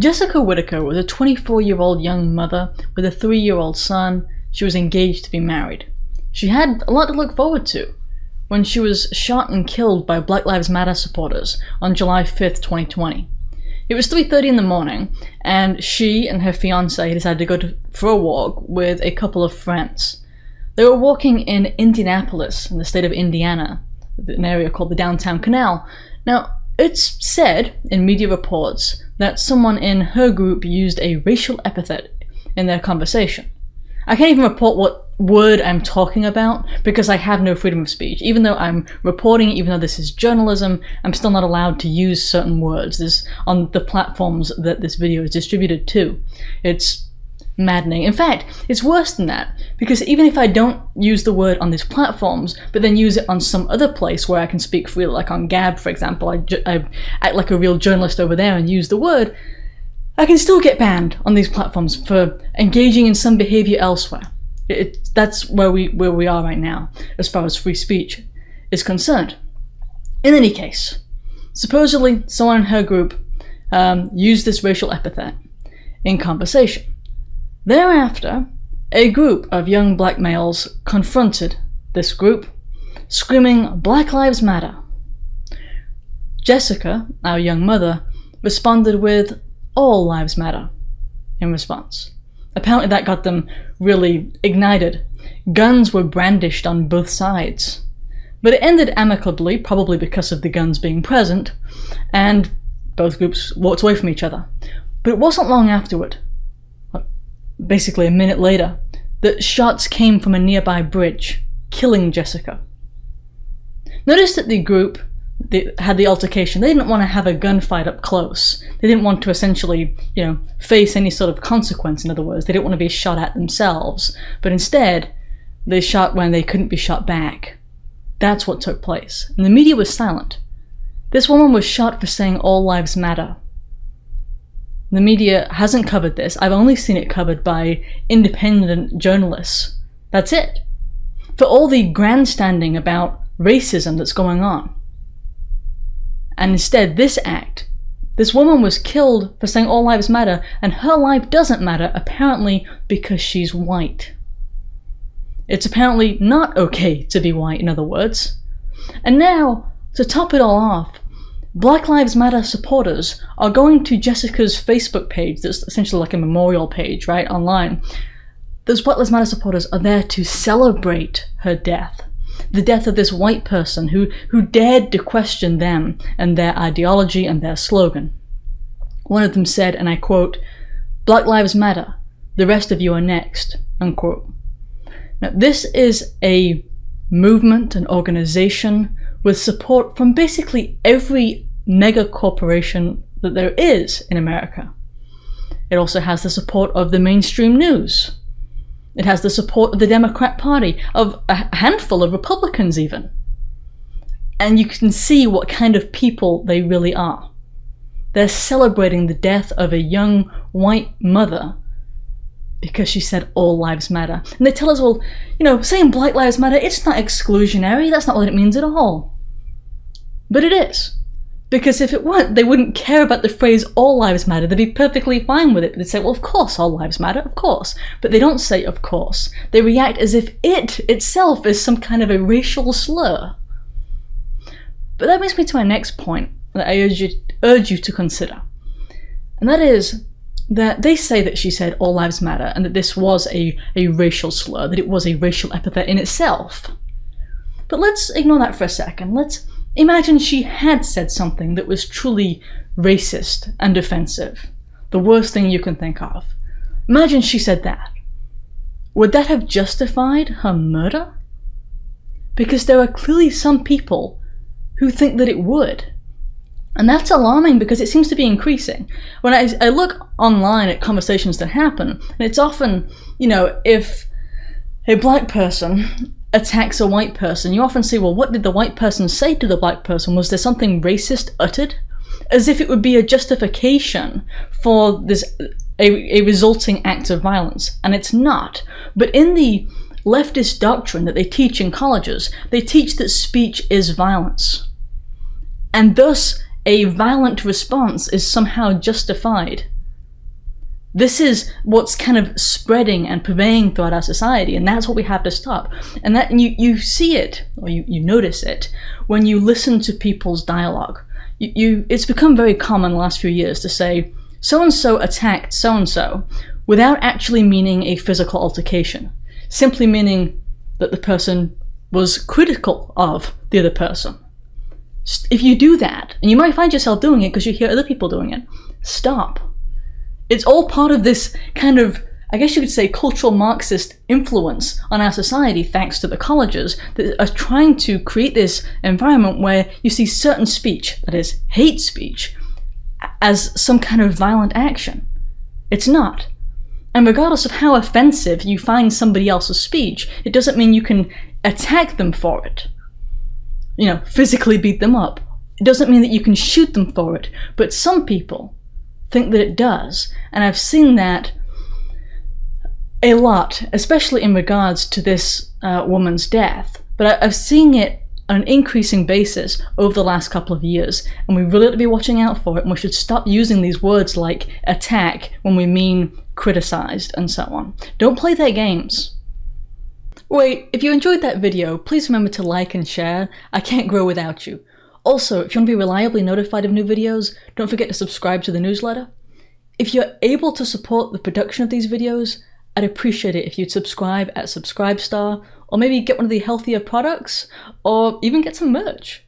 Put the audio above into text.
Jessica Whittaker was a 24-year-old young mother with a 3-year-old son. She was engaged to be married. She had a lot to look forward to when she was shot and killed by Black Lives Matter supporters on July 5th, 2020. It was 3:30 in the morning, and she and her fiancé decided to go for a walk with a couple of friends. They were walking in Indianapolis, in the state of Indiana, an area called the Downtown Canal. Now, it's said in media reports that someone in her group used a racial epithet in their conversation. I can't even report what word I'm talking about because I have no freedom of speech. Even though I'm reporting, even though this is journalism, I'm still not allowed to use certain words. This on the platforms that this video is distributed to. It's maddening. In fact, it's worse than that, because even if I don't use the word on these platforms, but then use it on some other place where I can speak freely, like on Gab, for example, I act like a real journalist over there and use the word, I can still get banned on these platforms for engaging in some behavior elsewhere. That's where we are right now, as far as free speech is concerned. In any case, supposedly someone in her group used this racial epithet in conversation. Thereafter, a group of young black males confronted this group, screaming, "Black Lives Matter." Jessica, our young mother, responded with, "All lives matter," in response. Apparently that got them really ignited. Guns were brandished on both sides. But it ended amicably, probably because of the guns being present, and both groups walked away from each other. But it wasn't long afterward, basically a minute later, that shots came from a nearby bridge, killing Jessica. Notice that the group that had the altercation, they didn't want to have a gunfight up close. They didn't want to essentially, face any sort of consequence, in other words. They didn't want to be shot at themselves. But instead, they shot when they couldn't be shot back. That's what took place. And the media was silent. This woman was shot for saying all lives matter. The media hasn't covered this. I've only seen it covered by independent journalists. That's it. For all the grandstanding about racism that's going on. And instead, this woman was killed for saying all lives matter, and her life doesn't matter, apparently because she's white. It's apparently not okay to be white, in other words. And now, to top it all off, Black Lives Matter supporters are going to Jessica's Facebook page, that's essentially like a memorial page, right, online. Those Black Lives Matter supporters are there to celebrate her death. The death of this white person who dared to question them and their ideology and their slogan. One of them said, and I quote, "Black Lives Matter, the rest of you are next," unquote. Now, this is a movement, an organization with support from basically every mega corporation that there is in America. It also has the support of the mainstream news. It has the support of the Democrat Party, of a handful of Republicans even. And you can see what kind of people they really are. They're celebrating the death of a young white mother because she said all lives matter. And they tell us, well, saying Black Lives Matter, it's not exclusionary, that's not what it means at all. But it is. Because if it weren't, they wouldn't care about the phrase all lives matter. They'd be perfectly fine with it. They'd say, well, of course all lives matter, of course. But they don't say of course. They react as if it itself is some kind of a racial slur. But that brings me to my next point that I urge you to consider. And that is that they say that she said all lives matter and that this was a racial slur, that it was a racial epithet in itself. But let's ignore that for a second. Let's imagine she had said something that was truly racist and offensive. The worst thing you can think of. Imagine she said that. Would that have justified her murder? Because there are clearly some people who think that it would. And that's alarming because it seems to be increasing. When I look online at conversations that happen, and it's often, if a black person attacks a white person, you often say, well, what did the white person say to the black person? Was there something racist uttered? As if it would be a justification for a resulting act of violence. And it's not. But in the leftist doctrine that they teach in colleges, they teach that speech is violence. And thus, a violent response is somehow justified This is what's kind of spreading and pervading throughout our society, and that's what we have to stop. And that you see it, or you notice it, when you listen to people's dialogue. It's become very common the last few years to say, so-and-so attacked so-and-so, without actually meaning a physical altercation, simply meaning that the person was critical of the other person. If you do that, and you might find yourself doing it because you hear other people doing it, stop. It's all part of this kind of, I guess you could say, cultural Marxist influence on our society, thanks to the colleges that are trying to create this environment where you see certain speech, that is, hate speech, as some kind of violent action. It's not. And regardless of how offensive you find somebody else's speech, it doesn't mean you can attack them for it. Physically beat them up. It doesn't mean that you can shoot them for it. But some people think that it does. And I've seen that a lot, especially in regards to this woman's death. But I've seen it on an increasing basis over the last couple of years. And we really ought to be watching out for it. And we should stop using these words like attack when we mean criticized and so on. Don't play their games. Wait, if you enjoyed that video, please remember to like and share. I can't grow without you. Also, if you want to be reliably notified of new videos, don't forget to subscribe to the newsletter. If you're able to support the production of these videos, I'd appreciate it if you'd subscribe at Subscribestar, or maybe get one of the healthier products, or even get some merch.